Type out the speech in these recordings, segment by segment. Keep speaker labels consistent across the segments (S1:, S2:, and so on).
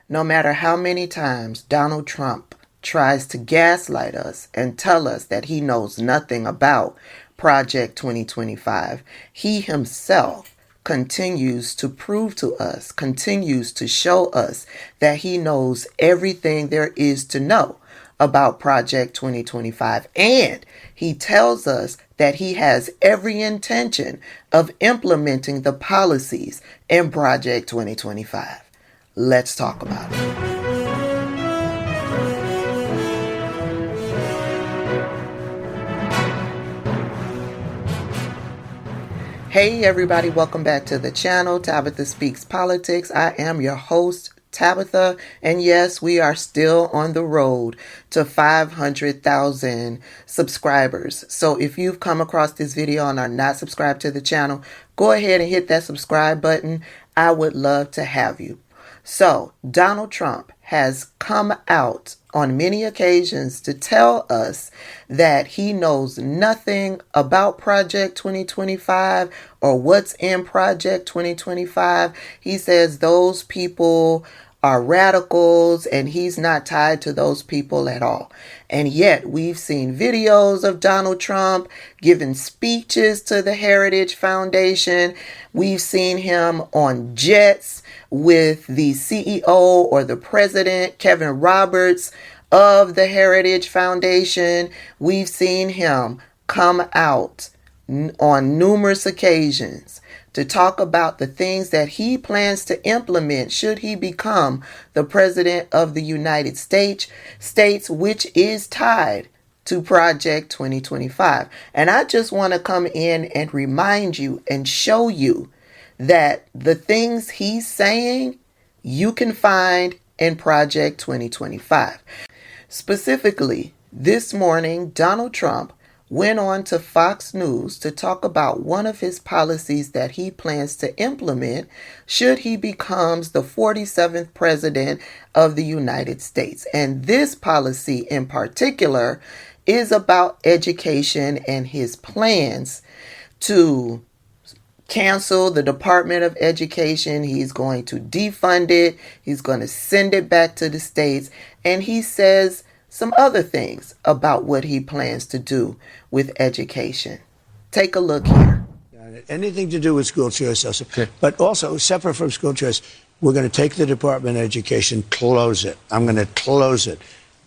S1: No matter how many times Donald Trump tries to gaslight us and tell us that he knows nothing about Project 2025, he himself continues to prove to us, continues to show us that he knows everything there is to know about Project 2025. And he tells us that he has every intention of implementing the policies in Project 2025. Let's talk about it. Hey everybody, welcome back to the channel, Tabitha Speaks Politics. I am your host, Tabitha, and yes, we are still on the road to 500,000 subscribers. So if you've come across this video and are not subscribed to the channel, go ahead and hit that subscribe button. I would love to have you. So Donald Trump has come out on many occasions to tell us that he knows nothing about Project 2025 or what's in Project 2025. He says those people are radicals and he's not tied to those people at all. And yet we've seen videos of Donald Trump giving speeches to the Heritage Foundation. We've seen him on jets with the CEO or the president, Kevin Roberts, of the Heritage Foundation. We've seen him come out on numerous occasions to talk about the things that he plans to implement should he become the president of the United States, which is tied to Project 2025. And I just want to come in and remind you and show you that the things he's saying you can find in Project 2025. Specifically, this morning, Donald Trump went on to Fox News to talk about one of his policies that he plans to implement should he becomes the 47th president of the United States. And this policy in particular is about education and his plans to cancel the Department of Education. He's going to defund it. He's going to send it back to the states. And he says some other things about what he plans to do with education. Take a look here.
S2: Anything to do with school choice, okay. But also separate from school choice, we're going to take the Department of Education, close it. I'm going to close it.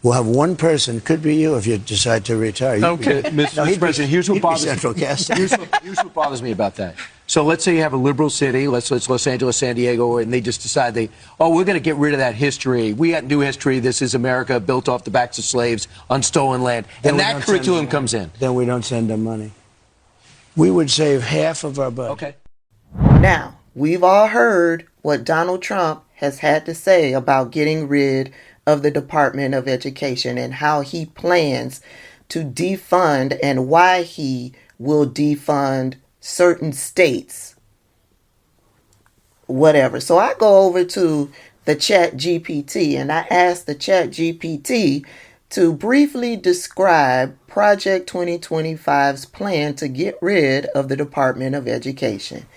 S2: We'll have one person, could be you if you decide to retire.
S3: Okay, Mr. President, here's what bothers me about that. So let's say you have a liberal city, let's Los Angeles, San Diego, and they just decide we're going to get rid of that history. We got new history. This is America built off the backs of slaves on stolen land. And that curriculum comes in.
S2: Then we don't send them money. We would save half of our budget.
S3: Okay.
S1: Now, we've all heard what Donald Trump has had to say about getting rid of the Department of Education and how he plans to defund and why he will defund certain states, whatever. So I go over to the Chat GPT and I ask the Chat GPT to briefly describe Project 2025's plan to get rid of the Department of Education.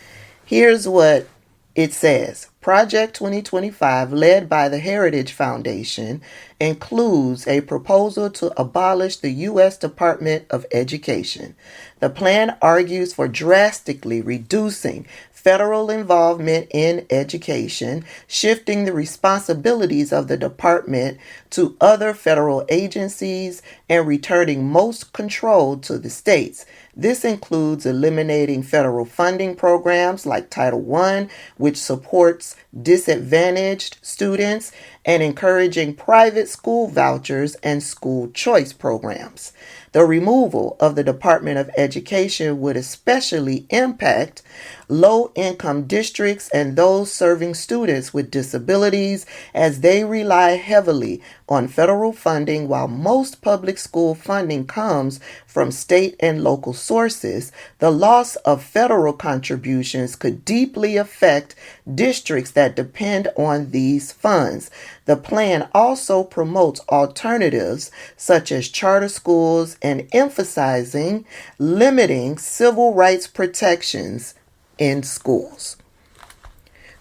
S1: Here's what it says. Project 2025, led by the Heritage Foundation, includes a proposal to abolish the U.S. Department of Education. The plan argues for drastically reducing federal involvement in education, shifting the responsibilities of the department to other federal agencies, and returning most control to the states. This includes eliminating federal funding programs like Title I, which supports disadvantaged students, and encouraging private school vouchers and school choice programs. The removal of the Department of Education would especially impact low-income districts and those serving students with disabilities, as they rely heavily on federal funding while most public school funding comes from state and local sources. The loss of federal contributions could deeply affect districts that depend on these funds. The plan also promotes alternatives such as charter schools and emphasizing limiting civil rights protections in schools.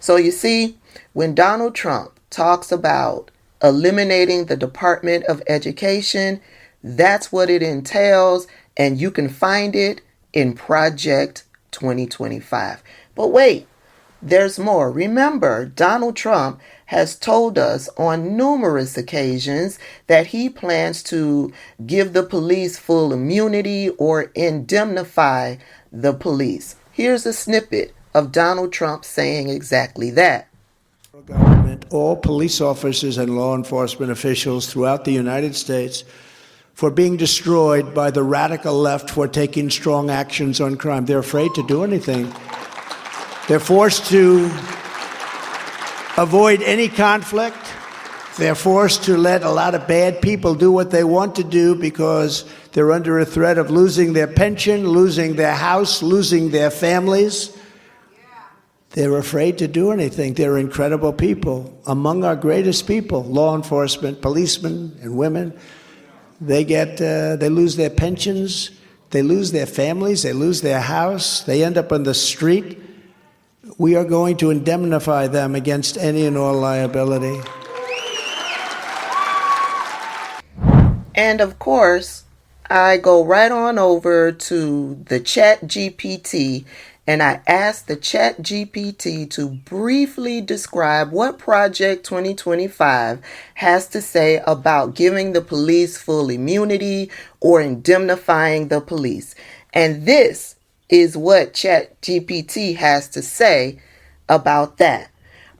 S1: So you see, when Donald Trump talks about eliminating the Department of Education, that's what it entails, and you can find it in Project 2025. But wait, there's more. Remember, Donald Trump has told us on numerous occasions that he plans to give the police full immunity or indemnify the police. Here's a snippet of Donald Trump saying exactly that.
S2: Government, all police officers and law enforcement officials throughout the United States for being destroyed by the radical left for taking strong actions on crime. They're afraid to do anything. They're forced to avoid any conflict. They're forced to let a lot of bad people do what they want to do because they're under a threat of losing their pension, losing their house, losing their families. They're afraid to do anything. They're incredible people. Among our greatest people, law enforcement, policemen and women, they lose their pensions, they lose their families, they lose their house, they end up on the street. We are going to indemnify them against any and all liability.
S1: And of course, I go right on over to the Chat GPT and I asked the Chat GPT to briefly describe what Project 2025 has to say about giving the police full immunity or indemnifying the police. And this is what Chat GPT has to say about that.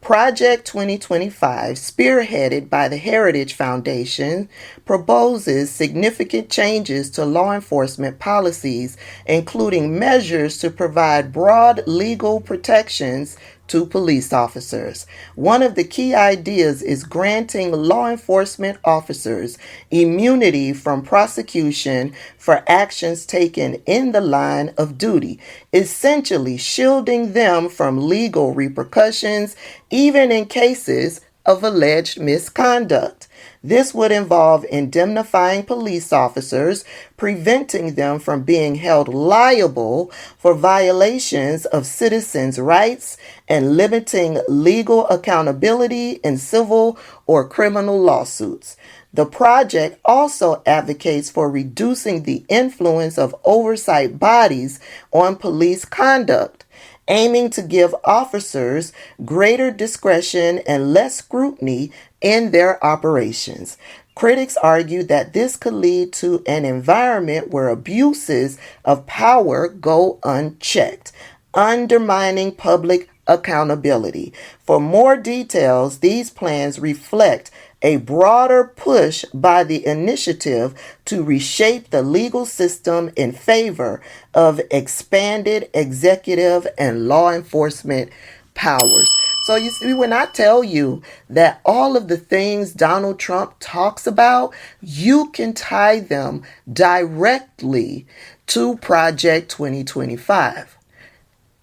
S1: Project 2025, spearheaded by the Heritage Foundation, proposes significant changes to law enforcement policies, including measures to provide broad legal protections to police officers. One of the key ideas is granting law enforcement officers immunity from prosecution for actions taken in the line of duty, essentially shielding them from legal repercussions, even in cases of alleged misconduct. This would involve indemnifying police officers, preventing them from being held liable for violations of citizens' rights, and limiting legal accountability in civil or criminal lawsuits. The project also advocates for reducing the influence of oversight bodies on police conduct, aiming to give officers greater discretion and less scrutiny in their operations. Critics argue that this could lead to an environment where abuses of power go unchecked, undermining public accountability. For more details, these plans reflect a broader push by the initiative to reshape the legal system in favor of expanded executive and law enforcement powers. So you see, when I tell you that all of the things Donald Trump talks about, you can tie them directly to Project 2025.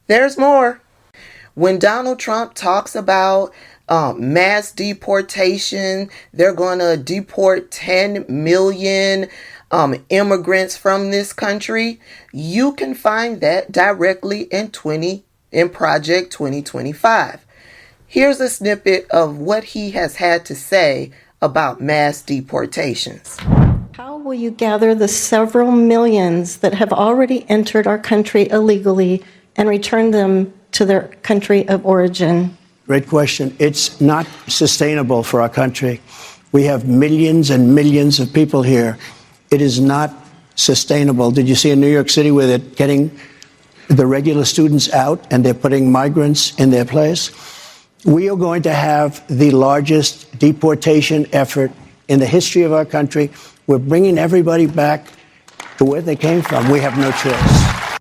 S1: There's more. When Donald Trump talks about mass deportation, they're going to deport 10 million immigrants from this country. You can find that directly in Project 2025. Here's a snippet of what he has had to say about mass deportations.
S4: How will you gather the several millions that have already entered our country illegally and return them to their country of origin?
S2: Great question. It's not sustainable for our country. We have millions and millions of people here. It is not sustainable. Did you see in New York City where they're getting the regular students out and they're putting migrants in their place? We are going to have the largest deportation effort in the history of our country. We're bringing everybody back to where they came from. We have no choice.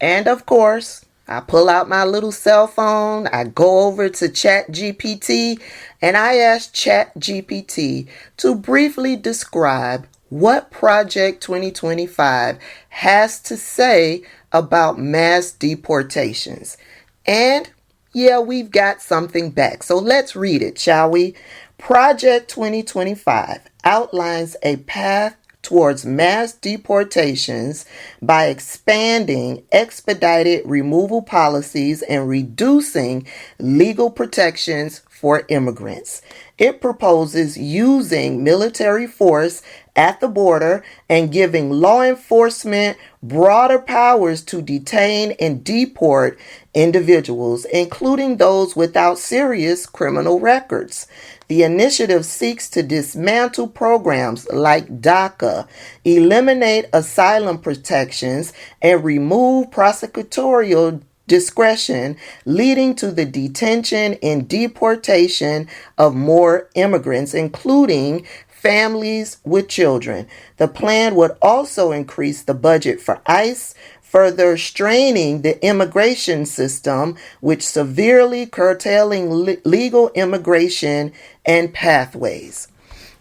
S1: And of course, I pull out my little cell phone, I go over to ChatGPT, and I ask ChatGPT to briefly describe what Project 2025 has to say about mass deportations. And yeah, we've got something back. So let's read it, shall we? Project 2025 outlines a path towards mass deportations by expanding expedited removal policies and reducing legal protections for immigrants. It proposes using military force at the border and giving law enforcement broader powers to detain and deport individuals, including those without serious criminal records. The initiative seeks to dismantle programs like DACA, eliminate asylum protections, and remove prosecutorial discretion, leading to the detention and deportation of more immigrants, including families with children. The plan would also increase the budget for ICE, further straining the immigration system, which severely curtailing legal immigration and pathways.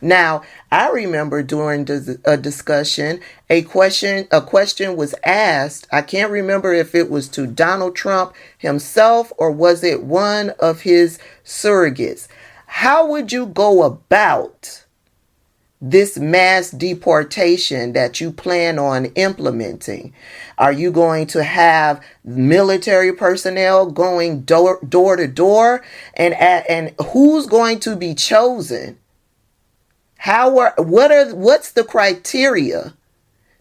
S1: Now, I remember during a discussion, a question was asked. I can't remember if it was to Donald Trump himself or was it one of his surrogates. How would you go about this mass deportation that you plan on implementing? Are you going to have military personnel going door to door? And who's going to be chosen? What's the criteria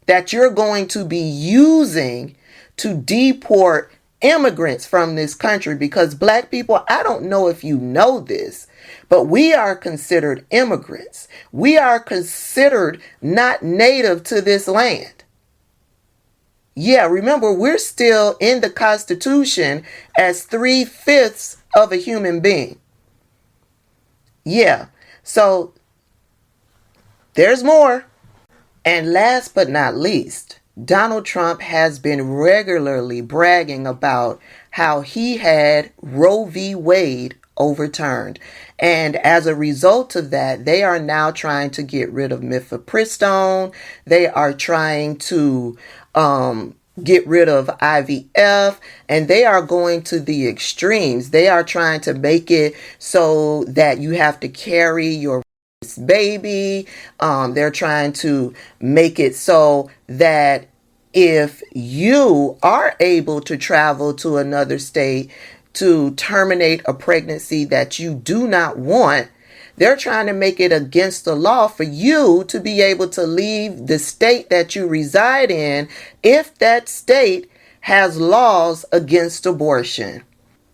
S1: that you're going to be using to deport immigrants from this country? Because black people, I don't know if you know this, but we are considered immigrants. We are considered not native to this land. Yeah, remember, we're still in the Constitution as 3/5 of a human being. Yeah, so there's more. And last but not least, Donald Trump has been regularly bragging about how he had Roe v. Wade overturned. And as a result of that, they are now trying to get rid of mifepristone. They are trying to get rid of IVF, and they are going to the extremes. They are trying to make it so that you have to carry your baby. They're trying to make it so that if you are able to travel to another state to terminate a pregnancy that you do not want, they're trying to make it against the law for you to be able to leave the state that you reside in if that state has laws against abortion.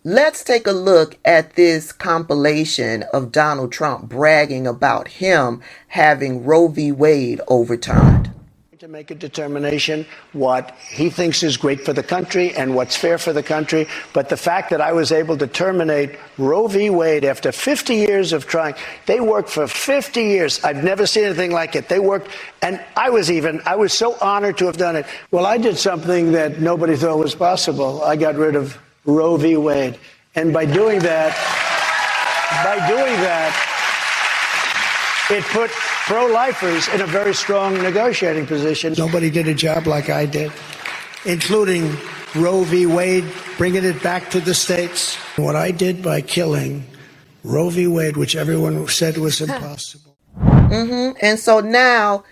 S1: Let's take a look at this compilation of Donald Trump bragging about him having Roe v. Wade overturned.
S2: To make a determination what he thinks is great for the country and what's fair for the country. But the fact that I was able to terminate Roe v. Wade after 50 years of trying, they worked for 50 years. I've never seen anything like it. They worked, and I was so honored to have done it. Well, I did something that nobody thought was possible. I got rid of Roe v. Wade. And by doing that, it put pro-lifers in a very strong negotiating position. Nobody did a job like I did, including Roe v. Wade, bringing it back to the states. What I did by killing Roe v. Wade, which everyone said was impossible.
S1: And so now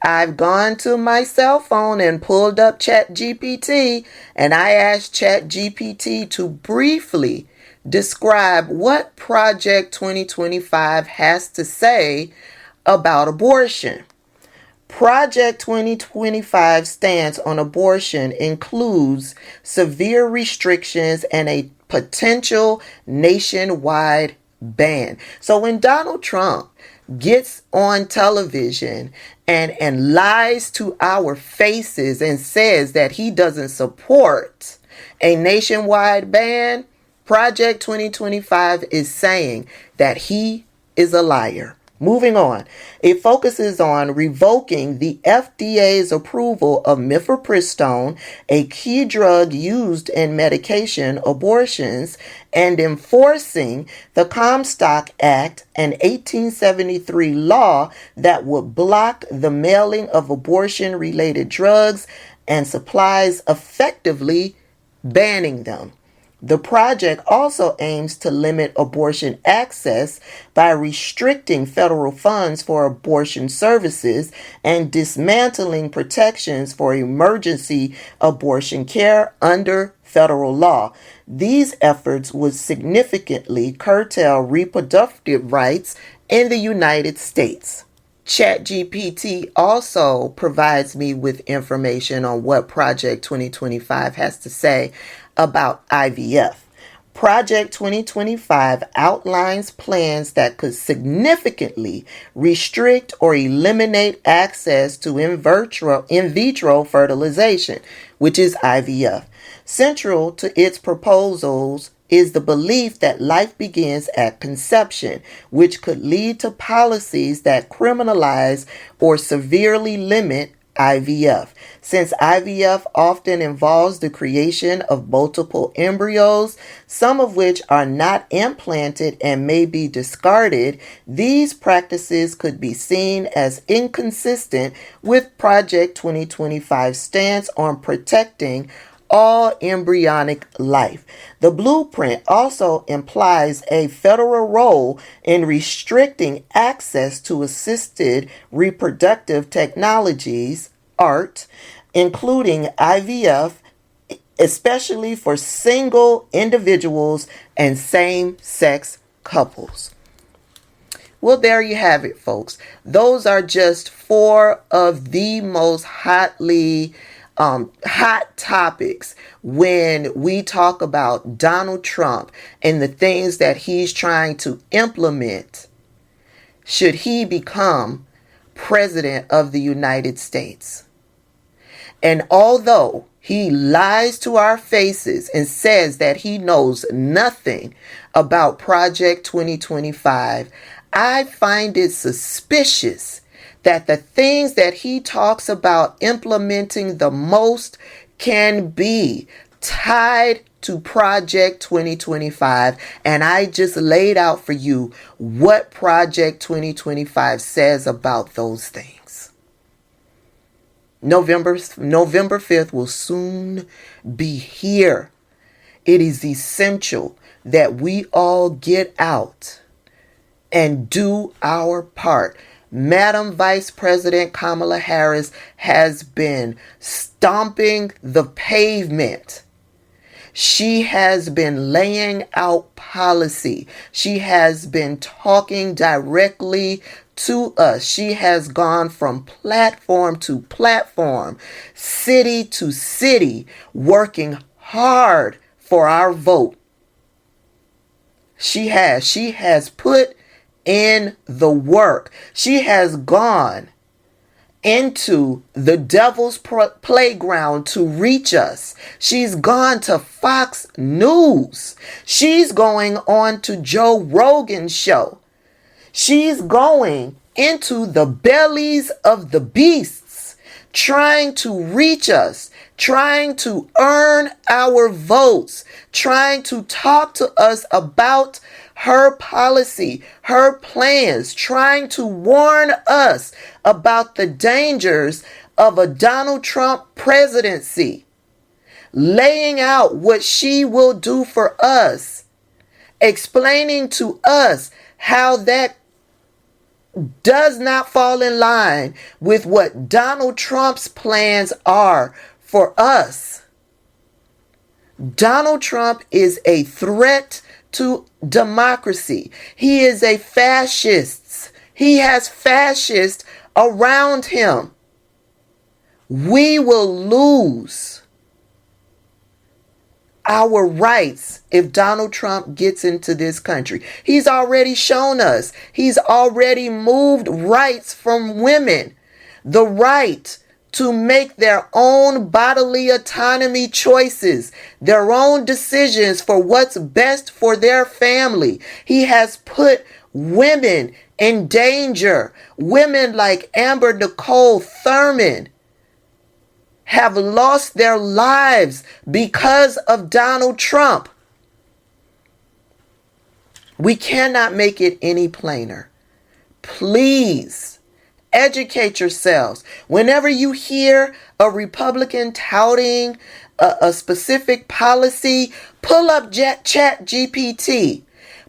S1: I've gone to my cell phone and pulled up ChatGPT, and I asked ChatGPT to briefly describe what Project 2025 has to say about abortion. Project 2025 stance on abortion includes severe restrictions and a potential nationwide ban. So when Donald Trump gets on television and lies to our faces and says that he doesn't support a nationwide ban, Project 2025 is saying that he is a liar. Moving on, it focuses on revoking the FDA's approval of mifepristone, a key drug used in medication abortions, and enforcing the Comstock Act, an 1873 law that would block the mailing of abortion-related drugs and supplies, effectively banning them. The project also aims to limit abortion access by restricting federal funds for abortion services and dismantling protections for emergency abortion care under federal law. These efforts would significantly curtail reproductive rights in the United States. ChatGPT also provides me with information on what Project 2025 has to say about IVF. Project 2025 outlines plans that could significantly restrict or eliminate access to in vitro fertilization, which is IVF. Central to its proposals is the belief that life begins at conception, which could lead to policies that criminalize or severely limit IVF. Since IVF often involves the creation of multiple embryos, some of which are not implanted and may be discarded, these practices could be seen as inconsistent with Project 2025's stance on protecting all embryonic life. The blueprint also implies a federal role in restricting access to assisted reproductive technologies, ART, including IVF, especially for single individuals and same-sex couples. Well, there you have it, folks. Those are just 4 of the most hot topics when we talk about Donald Trump and the things that he's trying to implement should he become president of the United States. And although he lies to our faces and says that he knows nothing about Project 2025, I find it suspicious that the things that he talks about implementing the most can be tied to Project 2025. And I just laid out for you what Project 2025 says about those things. November 5th will soon be here. It is essential that we all get out and do our part. Madam Vice President Kamala Harris has been stomping the pavement. She has been laying out policy. She has been talking directly to us. She has gone from platform to platform, city to city, working hard for our vote. She has put in the work. She has gone into the devil's playground to reach us. She's gone to Fox News. She's going on to Joe Rogan's show. She's going into the bellies of the beasts, trying to reach us, trying to earn our votes, trying to talk to us about her policy, her plans, trying to warn us about the dangers of a Donald Trump presidency, laying out what she will do for us, explaining to us how that does not fall in line with what Donald Trump's plans are for us. Donald Trump is a threat to democracy. He is a fascist. He has fascists around him. We will lose our rights if Donald Trump gets into this country. He's already shown us. He's already moved rights from women. The right to make their own bodily autonomy choices, their own decisions for what's best for their family. He has put women in danger. Women like Amber Nicole Thurman have lost their lives because of Donald Trump. We cannot make it any plainer. Please educate yourselves. Whenever you hear a Republican touting a specific policy, pull up Chat GPT.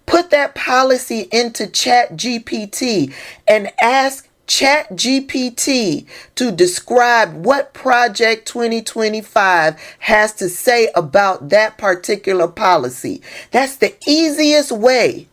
S1: Put that policy into Chat GPT and ask Chat GPT to describe what Project 2025 has to say about that particular policy. That's the easiest way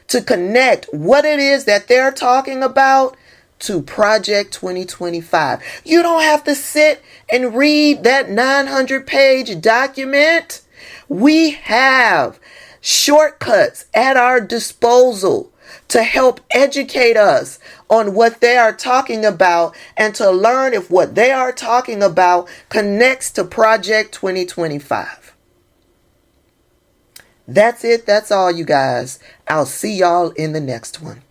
S1: to connect what it is that they're talking about to Project 2025. You don't have to sit and read that 900-page document. We have shortcuts at our disposal to help educate us on what they are talking about and to learn if what they are talking about connects to Project 2025. That's it. That's all, you guys. I'll see y'all in the next one.